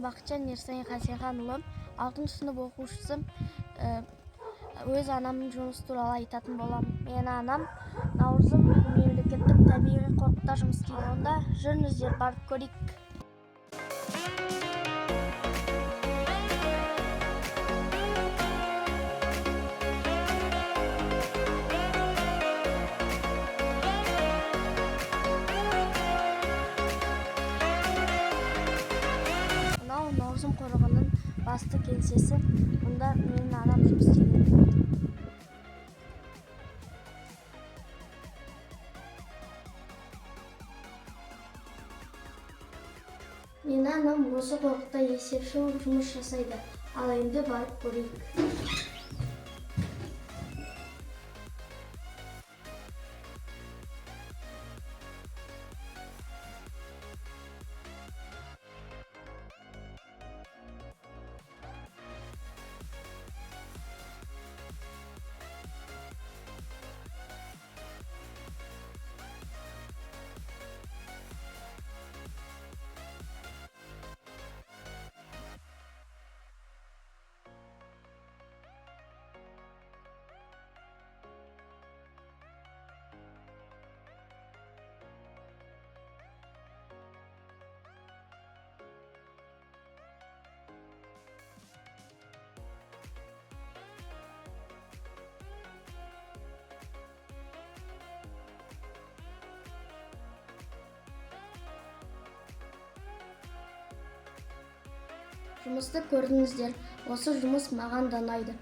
Бақытжан Ерсайын Хасенханұлы, 6 сынып оқушысы. Өз анамның жұмысы туралы айтатын боламын. Менің анам Наурызым мемлекеттік табиғи қорықта жұмыс істейді. Онда жүріңіздер, барып көрейік. Мынау Наурызым қорығының басты кеңсесі. Мұнда менің анам жұмыс істейді. Менің анам осы қорықта есепші болып жұмыс жасайды. Ал енді барып көрейік. Жұмысты көрдіңіздер. Осы жұмыс маған да ұнайды.